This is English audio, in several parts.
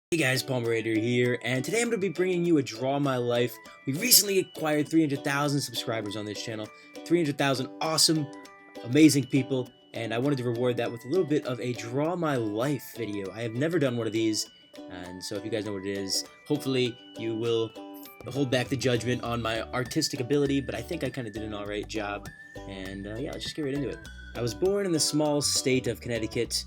Hey guys, Palmerater here, and today I'm going to be bringing you a Draw My Life. We recently acquired 300,000 subscribers on this channel, 300,000 awesome, amazing people, and I wanted to reward that with a little bit of a Draw My Life video. I have never done one of these, and so if you guys know what it is, hopefully you will hold back the judgment on my artistic ability, but I think I kind of did an alright job, and yeah, let's just get right into it. I was born in the small state of Connecticut,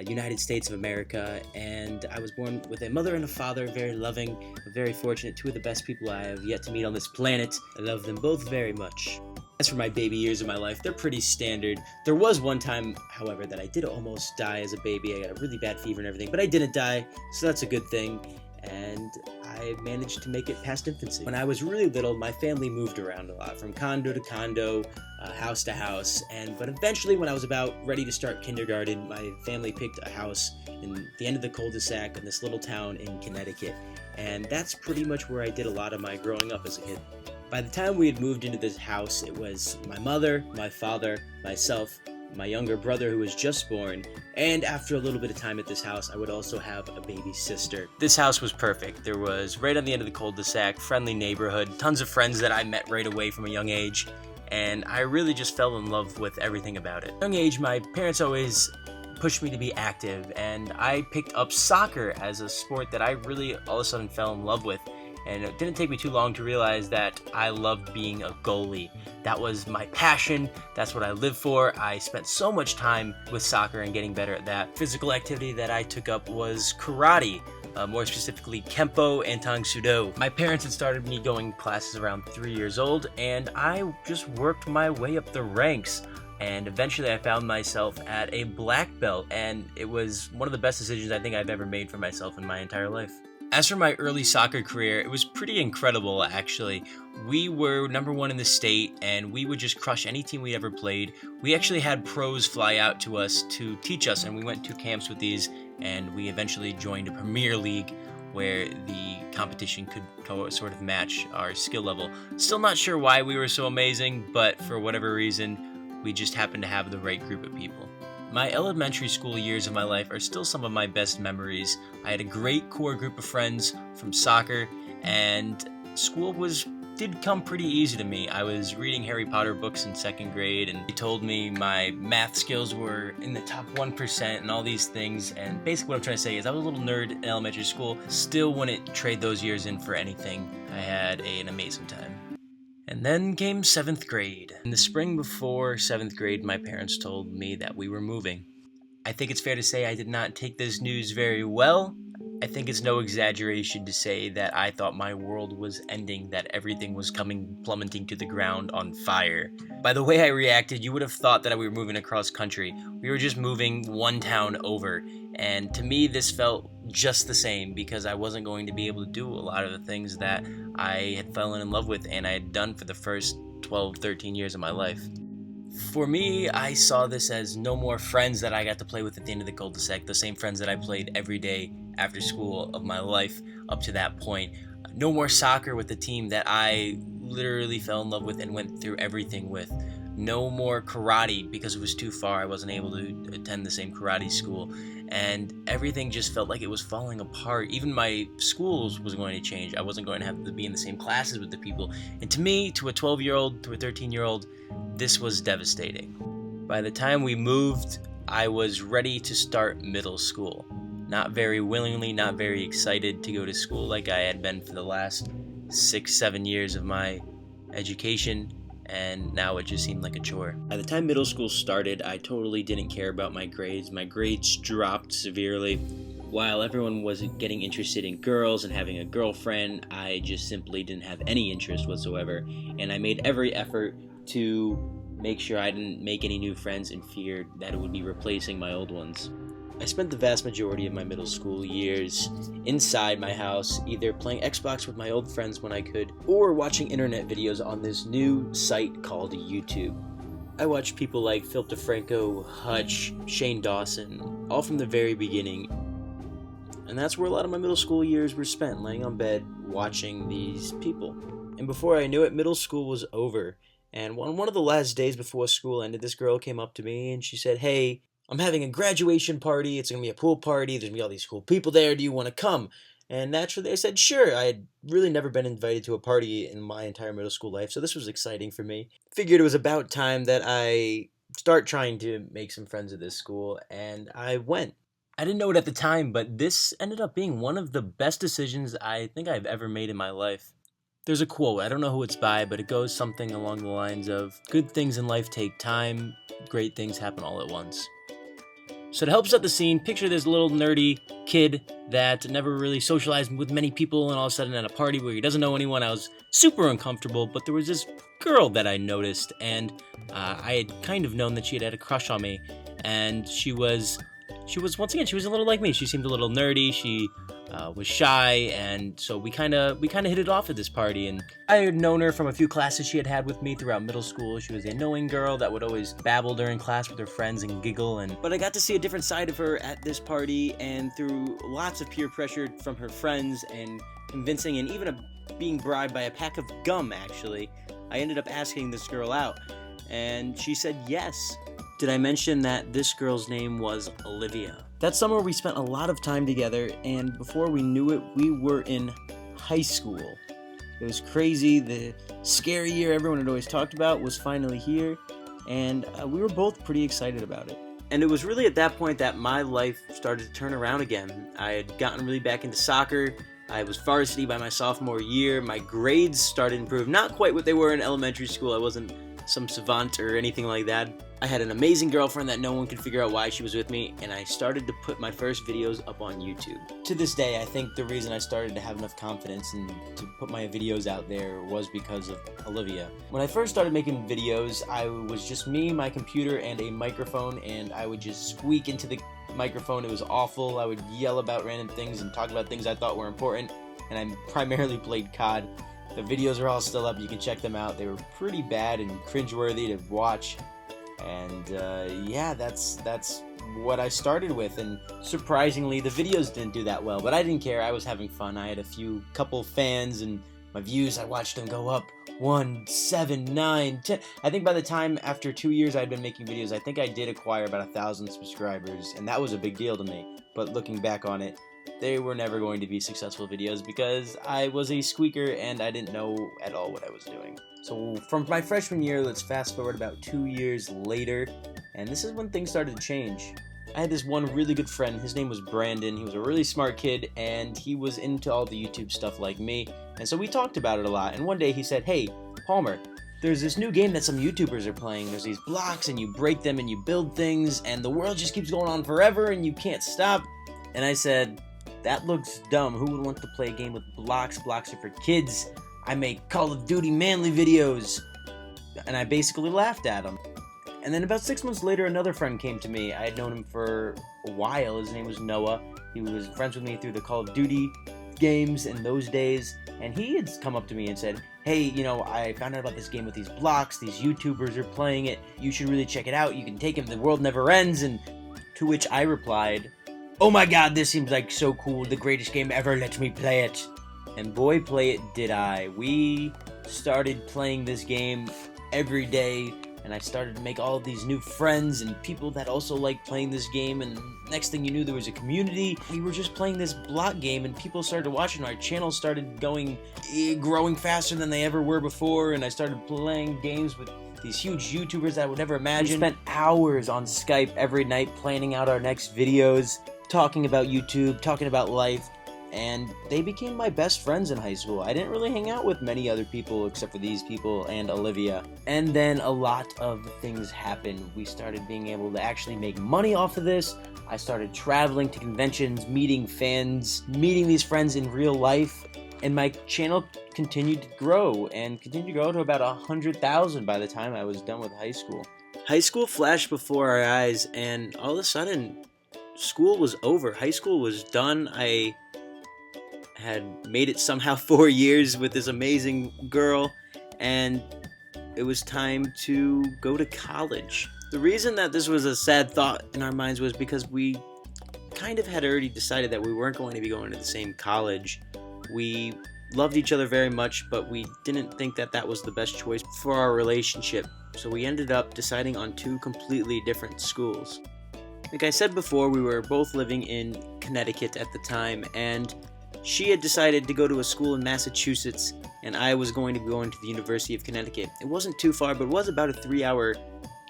United States of America, and I was born with a mother and a father, very loving, very fortunate, two of the best people I have yet to meet on this planet. I love them both very much. As for my baby years of my life, they're pretty standard. There was one time, however, that I did almost die as a baby. I got a really bad fever and everything, but I didn't die, so that's a good thing, and I managed to make it past infancy. When I was really little, my family moved around a lot, from condo to condo, house to house, but eventually when I was about ready to start kindergarten, my family picked a house in the end of the cul-de-sac in this little town in Connecticut, and that's pretty much where I did a lot of my growing up as a kid. By the time we had moved into this house, it was my mother, my father, myself, my younger brother who was just born, and after a little bit of time at this house, I would also have a baby sister. This house was perfect. There was right on the end of the cul-de-sac, friendly neighborhood, tons of friends that I met right away from a young age, and I really just fell in love with everything about it. At a young age, my parents always pushed me to be active, and I picked up soccer as a sport that I really all of a sudden fell in love with. And it didn't take me too long to realize that I loved being a goalie. That was my passion. That's what I lived for. I spent so much time with soccer and getting better at that. Physical activity that I took up was karate, more specifically Kempo and Tang Sudo. My parents had started me going classes around 3 years old, and I just worked my way up the ranks. And eventually I found myself at a black belt, and it was one of the best decisions I think I've ever made for myself in my entire life. As for my early soccer career, it was pretty incredible, actually. We were #1 in the state, and we would just crush any team we ever played. We actually had pros fly out to us to teach us, and we went to camps with these, and we eventually joined a Premier League where the competition could sort of match our skill level. Still not sure why we were so amazing, but for whatever reason, we just happened to have the right group of people. My elementary school years of my life are still some of my best memories. I had a great core group of friends from soccer, and school did come pretty easy to me. I was reading Harry Potter books in 2nd grade, and they told me my math skills were in the top 1% and all these things, and basically what I'm trying to say is I was a little nerd in elementary school, still wouldn't trade those years in for anything. I had an amazing time. And then came 7th grade. In the spring before 7th grade, my parents told me that we were moving. I think it's fair to say I did not take this news very well. I think it's no exaggeration to say that I thought my world was ending, that everything was plummeting to the ground on fire. By the way I reacted, you would have thought that we were moving across country. We were just moving one town over, and to me this felt just the same because I wasn't going to be able to do a lot of the things that I had fallen in love with and I had done for the first 12, 13 years of my life. For me, I saw this as no more friends that I got to play with at the end of the cul-de-sac, the same friends that I played every day after school of my life up to that point. No more soccer with the team that I literally fell in love with and went through everything with. No more karate because it was too far. I wasn't able to attend the same karate school, and everything just felt like it was falling apart. Even my schools was going to change. I wasn't going to have to be in the same classes with the people. And to me, to a 12-year-old, to a 13-year-old, this was devastating. By the time we moved, I was ready to start middle school. Not very willingly, not very excited to go to school like I had been for the last 6-7 years of my education, and now it just seemed like a chore. By the time middle school started, I totally didn't care about my grades. My grades dropped severely. While everyone was getting interested in girls and having a girlfriend, I just simply didn't have any interest whatsoever, and I made every effort to make sure I didn't make any new friends and feared that it would be replacing my old ones. I spent the vast majority of my middle school years inside my house, either playing Xbox with my old friends when I could, or watching internet videos on this new site called YouTube. I watched people like Phil DeFranco, Hutch, Shane Dawson, all from the very beginning. And that's where a lot of my middle school years were spent, laying on bed, watching these people. And before I knew it, middle school was over. And on one of the last days before school ended, this girl came up to me and she said, "Hey, I'm having a graduation party. It's going to be a pool party. There's going to be all these cool people there. Do you want to come? And naturally, I said, sure. I had really never been invited to a party in my entire middle school life, so this was exciting for me. Figured it was about time that I start trying to make some friends at this school, and I went. I didn't know it at the time, but this ended up being one of the best decisions I think I've ever made in my life. There's a quote, I don't know who it's by, but it goes something along the lines of, good things in life take time, great things happen all at once. So to help set the scene, picture this little nerdy kid that never really socialized with many people, and all of a sudden at a party where he doesn't know anyone, I was super uncomfortable, but there was this girl that I noticed, and I had kind of known that she had a crush on me, and she was once again, she was a little like me. She seemed a little nerdy, she was shy, and so we kind of hit it off at this party. And I had known her from a few classes she had had with me throughout middle school. She was the annoying girl that would always babble during class with her friends and giggle. But I got to see a different side of her at this party, and through lots of peer pressure from her friends and convincing, and even being bribed by a pack of gum, actually, I ended up asking this girl out, and she said yes. Did I mention that this girl's name was Olivia? That summer we spent a lot of time together, and before we knew it, we were in high school. It was crazy. The scary year everyone had always talked about was finally here, and we were both pretty excited about it. And it was really at that point that my life started to turn around again. I had gotten really back into soccer. I was varsity by my sophomore year. My grades started to improve. Not quite what they were in elementary school. I wasn't some savant or anything like that. I had an amazing girlfriend that no one could figure out why she was with me, and I started to put my first videos up on YouTube. To this day, I think the reason I started to have enough confidence and to put my videos out there was because of Olivia. When I first started making videos, I was just me, my computer, and a microphone, and I would just squeak into the microphone. It was awful. I would yell about random things and talk about things I thought were important, and I primarily played COD. The videos are all still up. You can check them out. They were pretty bad and cringeworthy to watch. And yeah, that's what I started with, and surprisingly the videos didn't do that well, but I didn't care. I was having fun. I had a couple fans, and my views, I watched them go up 1, 7, 9, 10. I think by the time after 2 years I'd been making videos, I think I did acquire about 1,000 subscribers, and that was a big deal to me. But looking back on it, they were never going to be successful videos because I was a squeaker and I didn't know at all what I was doing. So from my freshman year, let's fast forward about 2 years later, and this is when things started to change. I had this one really good friend. His name was Brandon. He was a really smart kid, and he was into all the YouTube stuff like me, and so we talked about it a lot. And one day he said, hey, Palmer, there's this new game that some YouTubers are playing. There's these blocks, and you break them and you build things, and the world just keeps going on forever and you can't stop. And I said, that looks dumb. Who would want to play a game with blocks? Blocks are for kids. I make Call of Duty manly videos. And I basically laughed at him. And then about 6 months later, another friend came to me. I had known him for a while. His name was Noah. He was friends with me through the Call of Duty games in those days. And he had come up to me and said, hey, you know, I found out about this game with these blocks. These YouTubers are playing it. You should really check it out. You can take it. The world never ends. And to which I replied, oh my god, this seems like so cool, the greatest game ever, let me play it. And boy, play it did I. We started playing this game every day, and I started to make all of these new friends and people that also liked playing this game, and next thing you knew, there was a community. We were just playing this block game, and people started watching. Our channel started growing faster than they ever were before, and I started playing games with these huge YouTubers that I would never imagine. We spent hours on Skype every night planning out our next videos, talking about YouTube, talking about life, and they became my best friends in high school. I didn't really hang out with many other people except for these people and Olivia. And then a lot of things happened. We started being able to actually make money off of this. I started traveling to conventions, meeting fans, meeting these friends in real life, and my channel continued to grow to about 100,000 by the time I was done with high school. High school flashed before our eyes, and all of a sudden, school was over. High school was done. I had made it somehow 4 years with this amazing girl, and it was time to go to college. The reason that this was a sad thought in our minds was because we kind of had already decided that we weren't going to be going to the same college. We loved each other very much, but we didn't think that that was the best choice for our relationship. So we ended up deciding on 2 completely different schools. Like I said before, we were both living in Connecticut at the time, and she had decided to go to a school in Massachusetts, and I was going to be going to the University of Connecticut. It wasn't too far, but it was about a 3-hour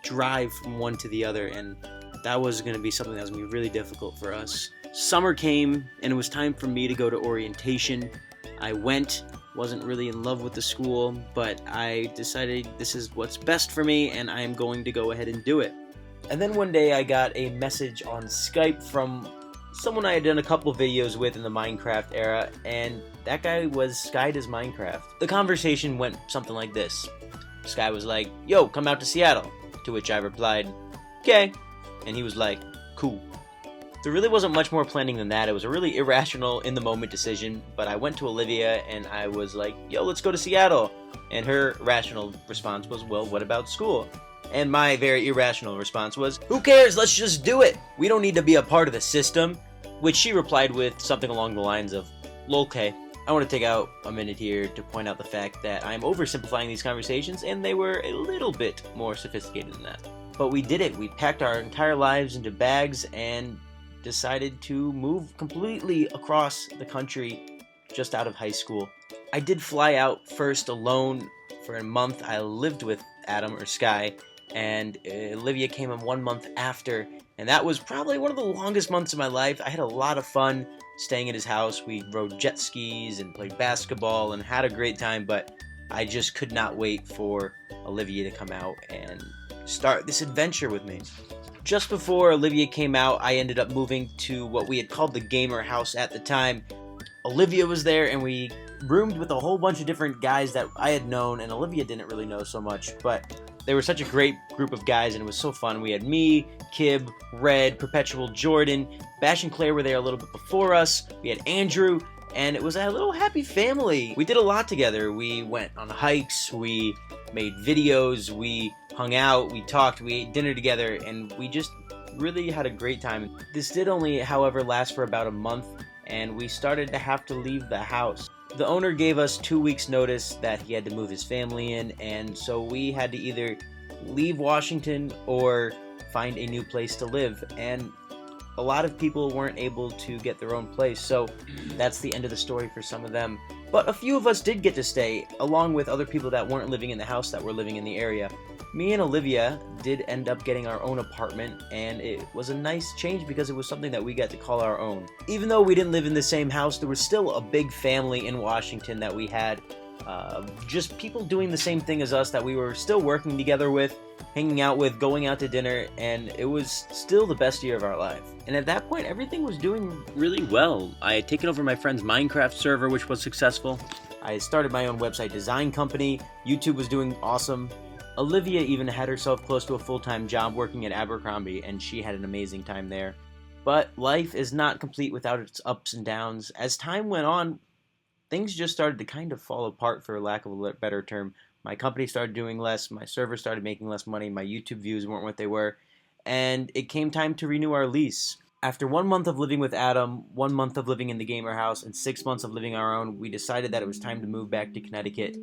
drive from one to the other, and that was going to be something that was going to be really difficult for us. Summer came, and it was time for me to go to orientation. I went, wasn't really in love with the school, but I decided this is what's best for me, and I am going to go ahead and do it. And then one day I got a message on Skype from someone I had done a couple videos with in the Minecraft era, and that guy was Sky Does Minecraft. The conversation went something like this. Sky was like, "Yo, come out to Seattle," to which I replied, "Okay," and he was like, "Cool." There really wasn't much more planning than that. It was a really irrational, in-the-moment decision, but I went to Olivia and I was like, "Yo, let's go to Seattle," and her rational response was, "Well, what about school?" And my very irrational response was, "Who cares? Let's just do it. We don't need to be a part of the system." Which she replied with something along the lines of, "Lol'kay." I want to take out a minute here to point out the fact that I'm oversimplifying these conversations, and they were a little bit more sophisticated than that. But we did it. We packed our entire lives into bags and decided to move completely across the country just out of high school. I did fly out first alone for a month. I lived with Adam, or Sky, and Olivia came in 1 month after, and that was probably one of the longest months of my life. I had a lot of fun staying at his house. We rode jet skis and played basketball and had a great time, but I just could not wait for Olivia to come out and start this adventure with me. Just before Olivia came out, I ended up moving to what we had called the gamer house at the time. Olivia was there, and we roomed with a whole bunch of different guys that I had known, and Olivia didn't really know so much, but they were such a great group of guys, and it was so fun. We had me, Kib, Red, Perpetual, Jordan, Bash and Claire were there a little bit before us. We had Andrew, and it was a little happy family. We did a lot together. We went on hikes, we made videos, we hung out, we talked, we ate dinner together, and we just really had a great time. This did only, however, last for about a month, and we started to have to leave the house. The owner gave us 2 weeks notice that he had to move his family in, and so we had to either leave Washington or find a new place to live, and a lot of people weren't able to get their own place, so that's the end of the story for some of them. But a few of us did get to stay, along with other people that weren't living in the house that were living in the area. Me and Olivia did end up getting our own apartment, and it was a nice change because it was something that we got to call our own. Even though we didn't live in the same house, there was still a big family in Washington that we had. Just people doing the same thing as us that we were still working together with, hanging out with, going out to dinner, and it was still the best year of our life. And at that point, everything was doing really well. I had taken over my friend's Minecraft server, which was successful. I started my own website design company. YouTube was doing awesome. Olivia even had herself close to a full-time job working at Abercrombie, and she had an amazing time there. But life is not complete without its ups and downs. As time went on, things just started to kind of fall apart, for lack of a better term. My company started doing less, my server started making less money, my YouTube views weren't what they were, and it came time to renew our lease. After 1 month of living with Adam, 1 month of living in the gamer house, and 6 months of living our own, we decided that it was time to move back to Connecticut.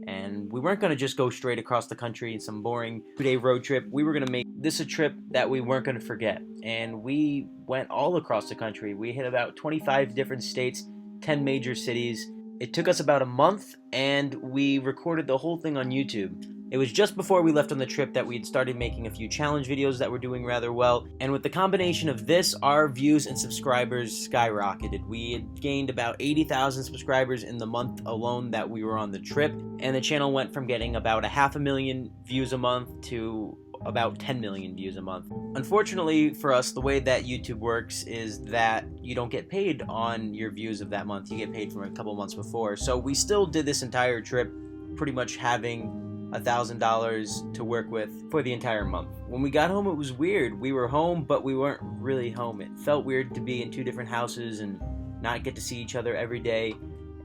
And we weren't going to just go straight across the country in some boring 2-day road trip. We were going to make this a trip that we weren't going to forget. And we went all across the country. We hit about 25 different states, 10 major cities. It took us about a month, and we recorded the whole thing on YouTube. It was just before we left on the trip that we had started making a few challenge videos that were doing rather well, and with the combination of this, our views and subscribers skyrocketed. We had gained about 80,000 subscribers in the month alone that we were on the trip, and the channel went from getting about 500,000 views a month to about 10 million views a month. Unfortunately for us, the way that YouTube works is that you don't get paid on your views of that month. You get paid from a couple months before. So we still did this entire trip pretty much having $1,000 to work with for the entire month. When we got home, it was weird. We were home, but we weren't really home. It felt weird to be in 2 different houses and not get to see each other every day,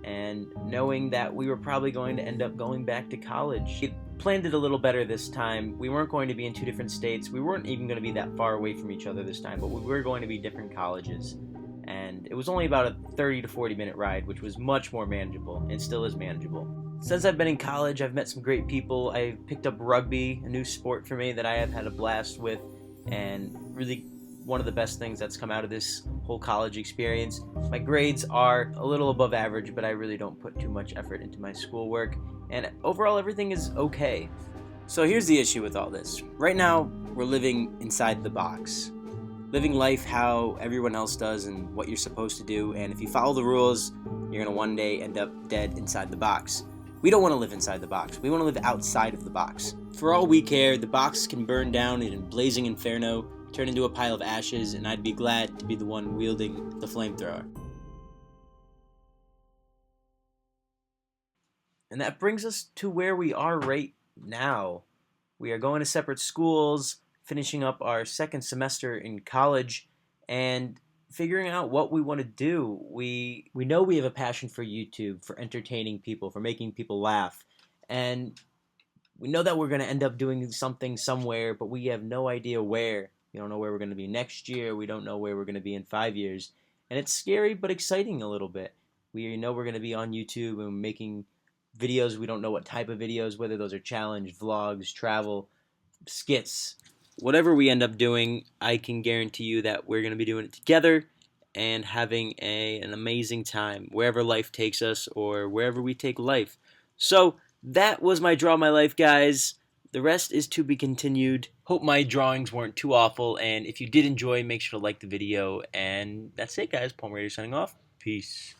and knowing that we were probably going to end up going back to college. We planned it a little better this time. We weren't going to be in 2 different states. We weren't even going to be that far away from each other this time, but we were going to be different colleges. And it was only about a 30 to 40 minute ride, which was much more manageable, and still is manageable. Since I've been in college, I've met some great people. I've picked up rugby, a new sport for me that I have had a blast with, and really one of the best things that's come out of this whole college experience. My grades are a little above average, but I really don't put too much effort into my schoolwork, and overall everything is okay. So here's the issue with all this. Right now, we're living inside the box. Living life how everyone else does and what you're supposed to do, and if you follow the rules, you're going to one day end up dead inside the box. We don't want to live inside the box. We want to live outside of the box. For all we care, the box can burn down in a blazing inferno, turn into a pile of ashes, and I'd be glad to be the one wielding the flamethrower. And that brings us to where we are right now. We are going to separate schools, finishing up our second semester in college, and figuring out what we want to do. We know we have a passion for YouTube, for entertaining people, for making people laugh, and we know that we're going to end up doing something somewhere, but we have no idea where. We don't know where we're going to be next year. We don't know where we're going to be in 5 years, and it's scary but exciting a little bit. We know we're going to be on YouTube and making videos. We don't know what type of videos, whether those are challenge, vlogs, travel, skits. Whatever we end up doing, I can guarantee you that we're going to be doing it together and having an amazing time wherever life takes us or wherever we take life. So that was my Draw My Life, guys. The rest is to be continued. Hope my drawings weren't too awful, and if you did enjoy, make sure to like the video. And that's it, guys. Palmerater signing off. Peace.